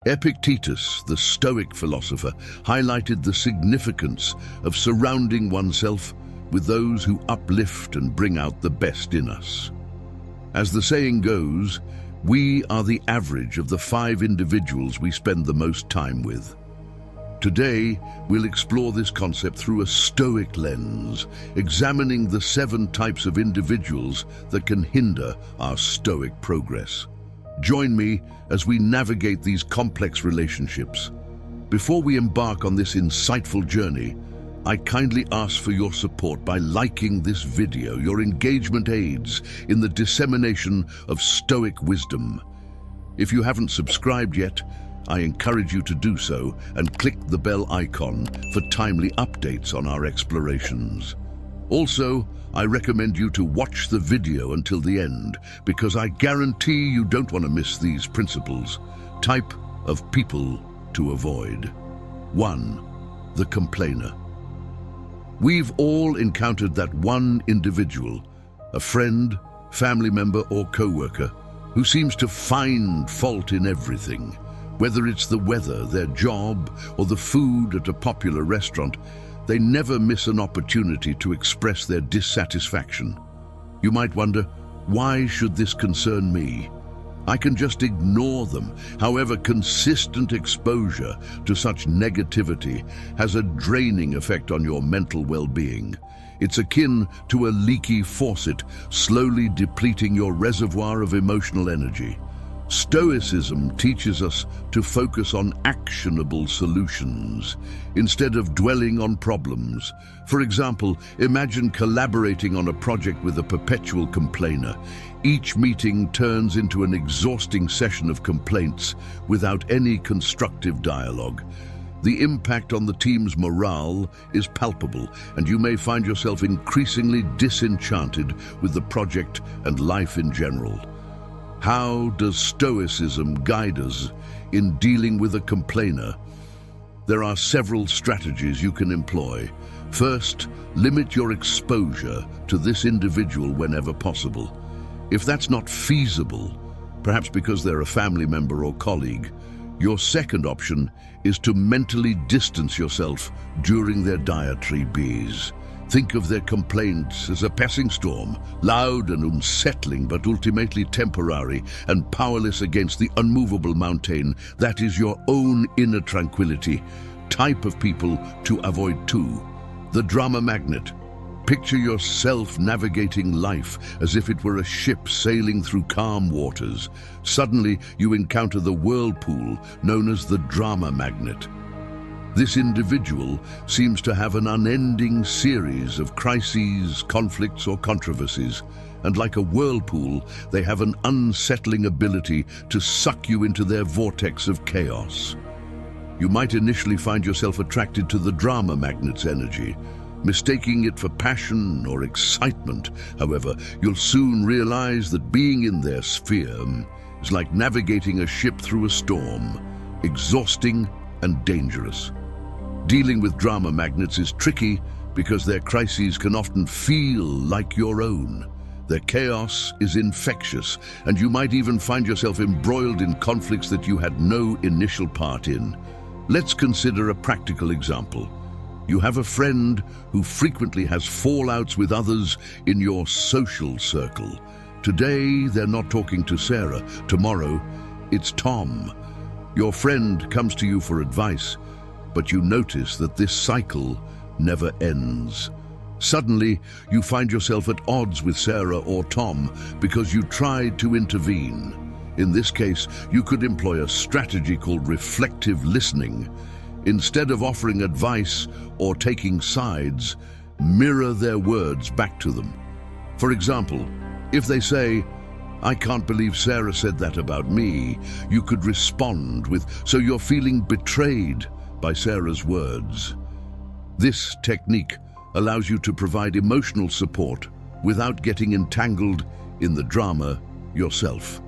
Epictetus, the Stoic philosopher, highlighted the significance of surrounding oneself with those who uplift and bring out the best in us. As the saying goes, we are the average of the 5 individuals we spend the most time with. Today, we'll explore this concept through a Stoic lens, examining the 7 types of individuals that can hinder our Stoic progress. Join me as we navigate these complex relationships. Before we embark on this insightful journey, I kindly ask for your support by liking this video. Your engagement aids in the dissemination of Stoic wisdom. If you haven't subscribed yet, I encourage you to do so and click the bell icon for timely updates on our explorations. Also, I recommend you to watch the video until the end because I guarantee you don't want to miss these principles. Type of people to avoid. 1. The complainer. We've all encountered that one individual, a friend, family member or co-worker, who seems to find fault in everything. Whether it's the weather, their job, or the food at a popular restaurant, they never miss an opportunity to express their dissatisfaction. You might wonder, why should this concern me? I can just ignore them. However, consistent exposure to such negativity has a draining effect on your mental well-being. It's akin to a leaky faucet, slowly depleting your reservoir of emotional energy. Stoicism teaches us to focus on actionable solutions instead of dwelling on problems. For example, imagine collaborating on a project with a perpetual complainer. Each meeting turns into an exhausting session of complaints without any constructive dialogue. The impact on the team's morale is palpable, and you may find yourself increasingly disenchanted with the project and life in general. How does Stoicism guide us in dealing with a complainer? There are several strategies you can employ. First, limit your exposure to this individual whenever possible. If that's not feasible, perhaps because they're a family member or colleague, your second option is to mentally distance yourself during their diatribes. Think of their complaints as a passing storm, loud and unsettling, but ultimately temporary and powerless against the unmovable mountain that is your own inner tranquility. Type of people to avoid 2. The drama magnet. Picture yourself navigating life as if it were a ship sailing through calm waters. Suddenly, you encounter the whirlpool known as the drama magnet. This individual seems to have an unending series of crises, conflicts, or controversies, and like a whirlpool, they have an unsettling ability to suck you into their vortex of chaos. You might initially find yourself attracted to the drama magnet's energy, mistaking it for passion or excitement. However, you'll soon realize that being in their sphere is like navigating a ship through a storm, exhausting and dangerous. Dealing with drama magnets is tricky because their crises can often feel like your own. Their chaos is infectious, and you might even find yourself embroiled in conflicts that you had no initial part in. Let's consider a practical example. You have a friend who frequently has fallouts with others in your social circle. Today, they're not talking to Sarah. Tomorrow, it's Tom. Your friend comes to you for advice, but you notice that this cycle never ends. Suddenly, you find yourself at odds with Sarah or Tom because you tried to intervene. In this case, you could employ a strategy called reflective listening. Instead of offering advice or taking sides, mirror their words back to them. For example, if they say, "I can't believe Sarah said that about me," you could respond with, "So you're feeling betrayed by Sarah's words." This technique allows you to provide emotional support without getting entangled in the drama yourself.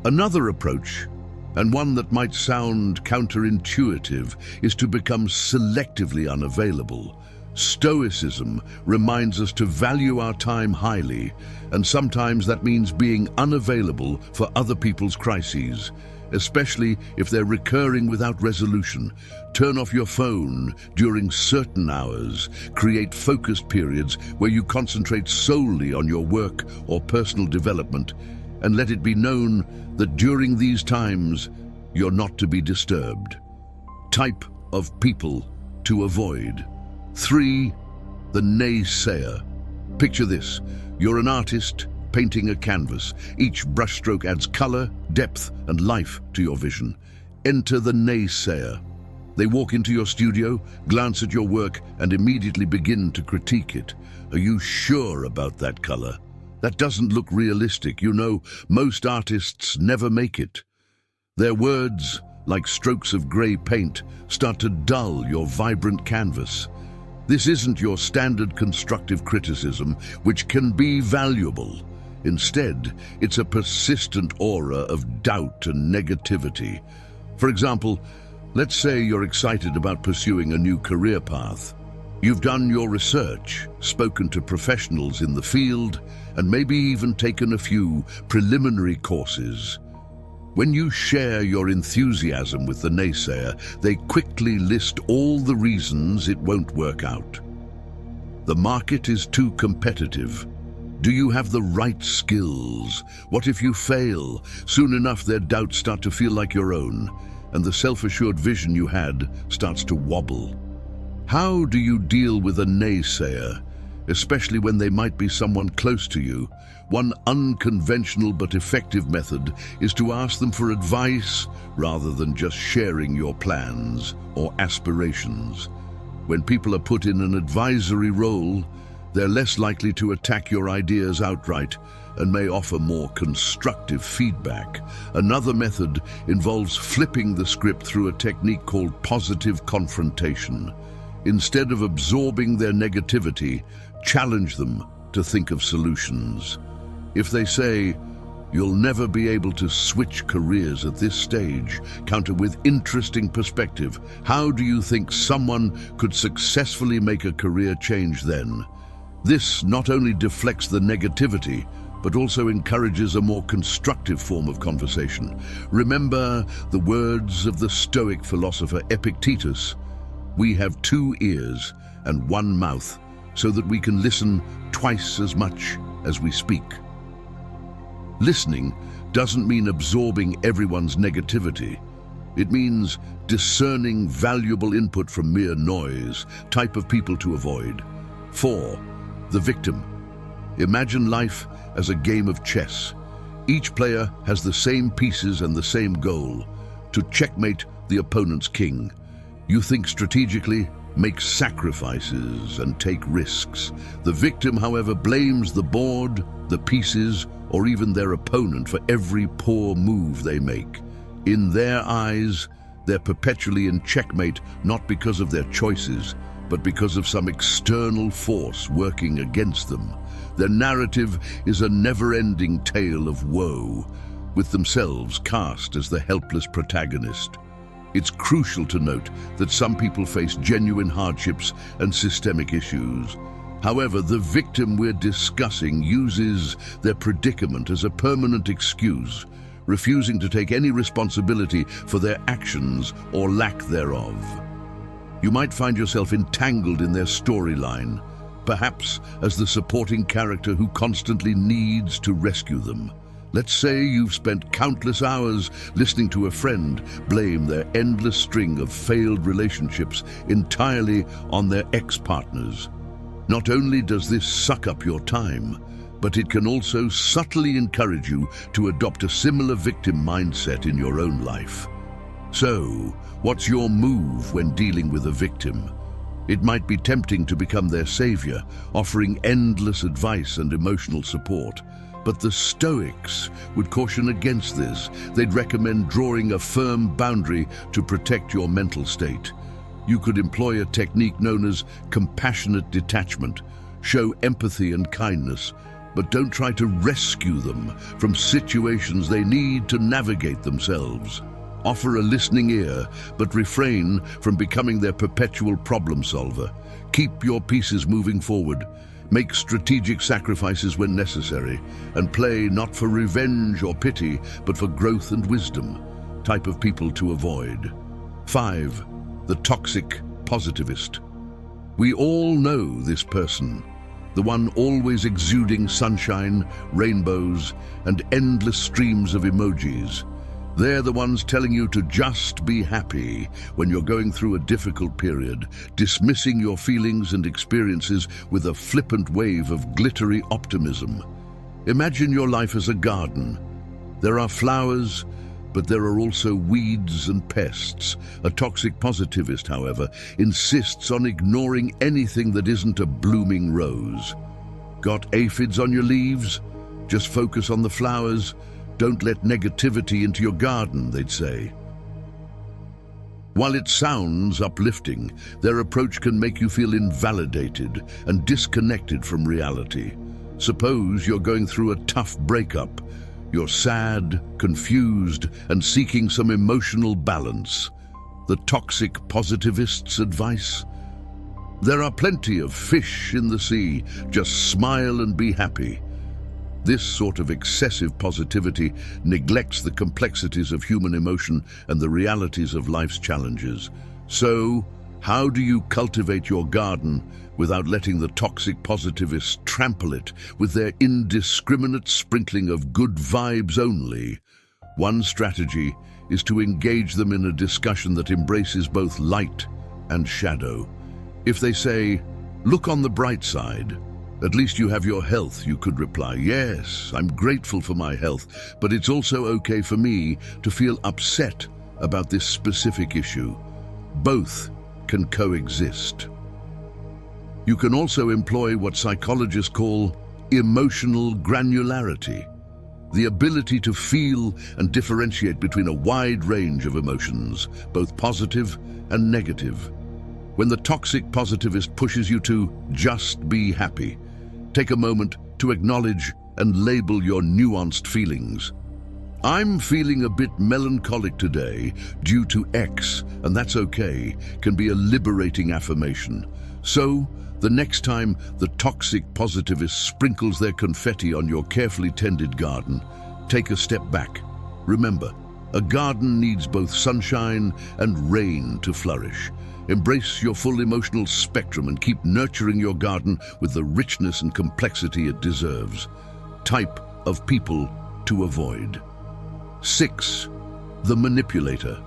Another approach, and one that might sound counterintuitive, is to become selectively unavailable. Stoicism reminds us to value our time highly, and sometimes that means being unavailable for other people's crises. especially if they're recurring without resolution. Turn off your phone during certain hours. Create focused periods where you concentrate solely on your work or personal development, and let it be known that during these times, you're not to be disturbed. Type of people to avoid. 3. The naysayer. Picture this. You're an artist painting a canvas. Each brushstroke adds color, depth, and life to your vision. Enter the naysayer. They walk into your studio, glance at your work, and immediately begin to critique it. Are you sure about that color? That doesn't look realistic. You know, most artists never make it. Their words, like strokes of gray paint, start to dull your vibrant canvas. This isn't your standard constructive criticism, which can be valuable. Instead, it's a persistent aura of doubt and negativity. For example, let's say you're excited about pursuing a new career path. You've done your research, spoken to professionals in the field, and maybe even taken a few preliminary courses. When you share your enthusiasm with the naysayer, they quickly list all the reasons it won't work out. The market is too competitive. Do you have the right skills? What if you fail? Soon enough, their doubts start to feel like your own, and the self-assured vision you had starts to wobble. How do you deal with a naysayer, especially when they might be someone close to you? One unconventional but effective method is to ask them for advice rather than just sharing your plans or aspirations. When people are put in an advisory role, they're less likely to attack your ideas outright and may offer more constructive feedback. Another method involves flipping the script through a technique called positive confrontation. Instead of absorbing their negativity, challenge them to think of solutions. If they say, "You'll never be able to switch careers at this stage," counter with interesting perspective. How do you think someone could successfully make a career change then? This not only deflects the negativity, but also encourages a more constructive form of conversation. Remember the words of the Stoic philosopher Epictetus: "We have 2 ears and 1 mouth, so that we can listen twice as much as we speak." Listening doesn't mean absorbing everyone's negativity. It means discerning valuable input from mere noise. Type of people to avoid. 4. The victim. Imagine life as a game of chess. Each player has the same pieces and the same goal: to checkmate the opponent's king. You think strategically, make sacrifices, and take risks. The victim, however, blames the board, the pieces, or even their opponent for every poor move they make. In their eyes, they're perpetually in checkmate, not because of their choices, but because of some external force working against them. Their narrative is a never-ending tale of woe, with themselves cast as the helpless protagonist. It's crucial to note that some people face genuine hardships and systemic issues. However, the victim we're discussing uses their predicament as a permanent excuse, refusing to take any responsibility for their actions or lack thereof. You might find yourself entangled in their storyline, perhaps as the supporting character who constantly needs to rescue them. Let's say you've spent countless hours listening to a friend blame their endless string of failed relationships entirely on their ex-partners. Not only does this suck up your time, but it can also subtly encourage you to adopt a similar victim mindset in your own life. So, what's your move when dealing with a victim? It might be tempting to become their savior, offering endless advice and emotional support. But the Stoics would caution against this. They'd recommend drawing a firm boundary to protect your mental state. You could employ a technique known as compassionate detachment. Show empathy and kindness, but don't try to rescue them from situations they need to navigate themselves. Offer a listening ear, but refrain from becoming their perpetual problem solver. Keep your pieces moving forward. Make strategic sacrifices when necessary, and play not for revenge or pity, but for growth and wisdom. type of people to avoid. 5. The toxic positivist. We all know this person, the one always exuding sunshine, rainbows, and endless streams of emojis. They're the ones telling you to just be happy when you're going through a difficult period, dismissing your feelings and experiences with a flippant wave of glittery optimism. Imagine your life as a garden. There are flowers, but there are also weeds and pests. A toxic positivist, however, insists on ignoring anything that isn't a blooming rose. Got aphids on your leaves? Just focus on the flowers. Don't let negativity into your garden, they'd say. While it sounds uplifting, their approach can make you feel invalidated and disconnected from reality. Suppose you're going through a tough breakup. You're sad, confused, and seeking some emotional balance. The toxic positivist's advice? There are plenty of fish in the sea. Just smile and be happy. This sort of excessive positivity neglects the complexities of human emotion and the realities of life's challenges. So, how do you cultivate your garden without letting the toxic positivists trample it with their indiscriminate sprinkling of good vibes only? One strategy is to engage them in a discussion that embraces both light and shadow. If they say, "Look on the bright side, at least you have your health," you could reply, "Yes, I'm grateful for my health, but it's also okay for me to feel upset about this specific issue." Both can coexist. You can also employ what psychologists call emotional granularity, the ability to feel and differentiate between a wide range of emotions, both positive and negative. When the toxic positivist pushes you to just be happy, take a moment to acknowledge and label your nuanced feelings. "I'm feeling a bit melancholic today due to X, and that's okay," can be a liberating affirmation. So, the next time the toxic positivist sprinkles their confetti on your carefully tended garden, take a step back. Remember, a garden needs both sunshine and rain to flourish. Embrace your full emotional spectrum and keep nurturing your garden with the richness and complexity it deserves. Type of people to avoid. 6. The manipulator.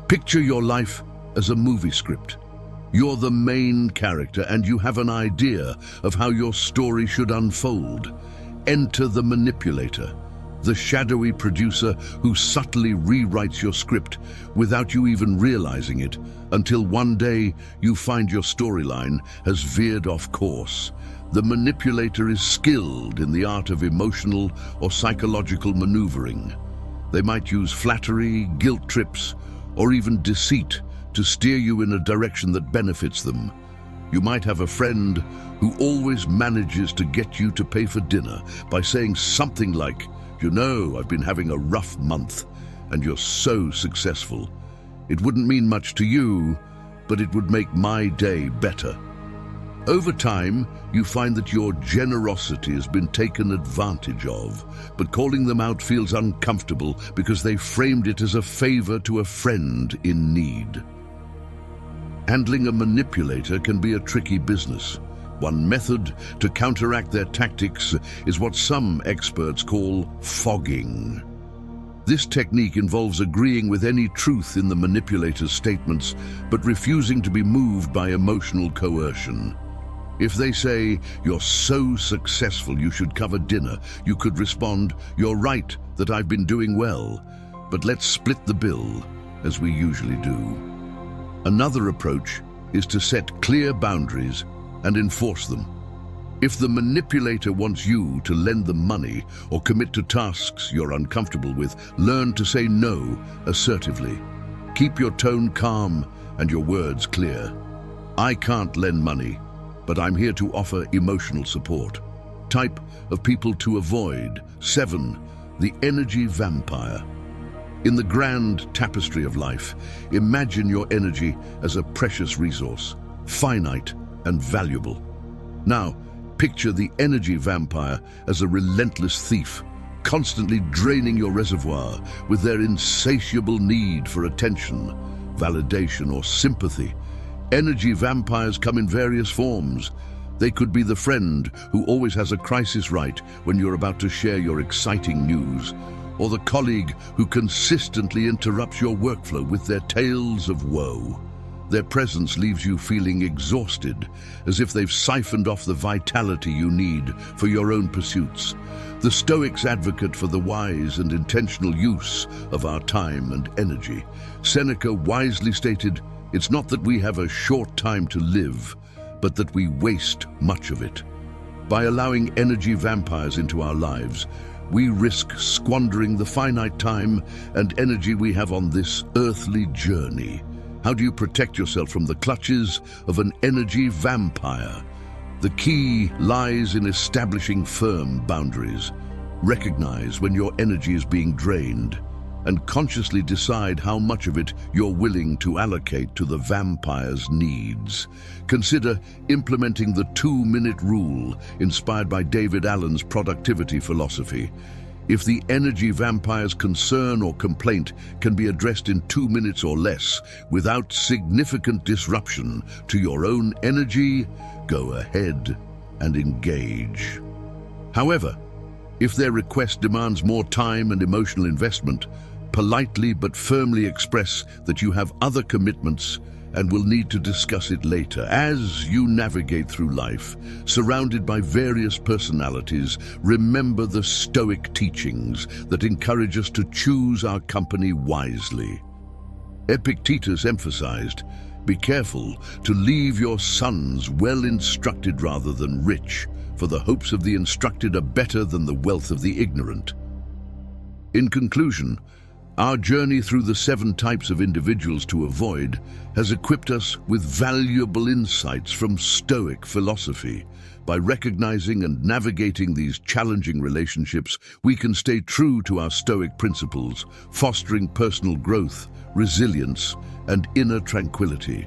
Picture your life as a movie script. You're the main character and you have an idea of how your story should unfold. Enter the manipulator, the shadowy producer who subtly rewrites your script without you even realizing it, until one day you find your storyline has veered off course. The manipulator is skilled in the art of emotional or psychological maneuvering. They might use flattery, guilt trips, or even deceit to steer you in a direction that benefits them. You might have a friend who always manages to get you to pay for dinner by saying something like, "You know, I've been having a rough month, and you're so successful. It wouldn't mean much to you, but it would make my day better." Over time, you find that your generosity has been taken advantage of, but calling them out feels uncomfortable because they framed it as a favor to a friend in need. Handling a manipulator can be a tricky business. One method to counteract their tactics is what some experts call fogging. This technique involves agreeing with any truth in the manipulator's statements, but refusing to be moved by emotional coercion. If they say, "You're so successful, you should cover dinner," you could respond, "You're right that I've been doing well, but let's split the bill," as we usually do. Another approach is to set clear boundaries and enforce them. If the manipulator wants you to lend them money or commit to tasks you're uncomfortable with, learn to say no assertively. Keep your tone calm and your words clear. "I can't lend money, but I'm here to offer emotional support." Type of people to avoid. 7. The energy vampire. In the grand tapestry of life, imagine your energy as a precious resource, finite and valuable. Now, picture the energy vampire as a relentless thief, constantly draining your reservoir with their insatiable need for attention, validation, or sympathy. Energy vampires come in various forms. They could be the friend who always has a crisis right when you're about to share your exciting news, or the colleague who consistently interrupts your workflow with their tales of woe. Their presence leaves you feeling exhausted, as if they've siphoned off the vitality you need for your own pursuits. The Stoics advocate for the wise and intentional use of our time and energy. Seneca wisely stated, "It's not that we have a short time to live, but that we waste much of it." By allowing energy vampires into our lives, we risk squandering the finite time and energy we have on this earthly journey. How do you protect yourself from the clutches of an energy vampire? The key lies in establishing firm boundaries. Recognize when your energy is being drained and consciously decide how much of it you're willing to allocate to the vampire's needs. Consider implementing the 2-minute rule inspired by David Allen's productivity philosophy. If the energy vampire's concern or complaint can be addressed in 2 minutes or less without significant disruption to your own energy, go ahead and engage. However, if their request demands more time and emotional investment, politely but firmly express that you have other commitments and will need to discuss it later. As you navigate through life, surrounded by various personalities, remember the Stoic teachings that encourage us to choose our company wisely. Epictetus emphasized, "Be careful to leave your sons well instructed rather than rich, for the hopes of the instructed are better than the wealth of the ignorant." In conclusion, our journey through the 7 types of individuals to avoid has equipped us with valuable insights from Stoic philosophy. By recognizing and navigating these challenging relationships, we can stay true to our Stoic principles, fostering personal growth, resilience, and inner tranquility.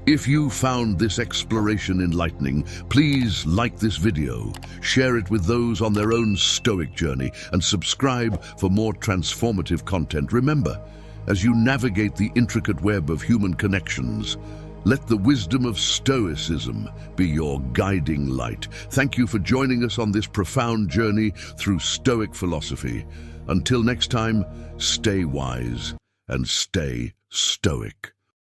If you found this exploration enlightening, please like this video, share it with those on their own Stoic journey, and subscribe for more transformative content. Remember, as you navigate the intricate web of human connections, let the wisdom of Stoicism be your guiding light. Thank you for joining us on this profound journey through Stoic philosophy. Until next time, stay wise and stay Stoic.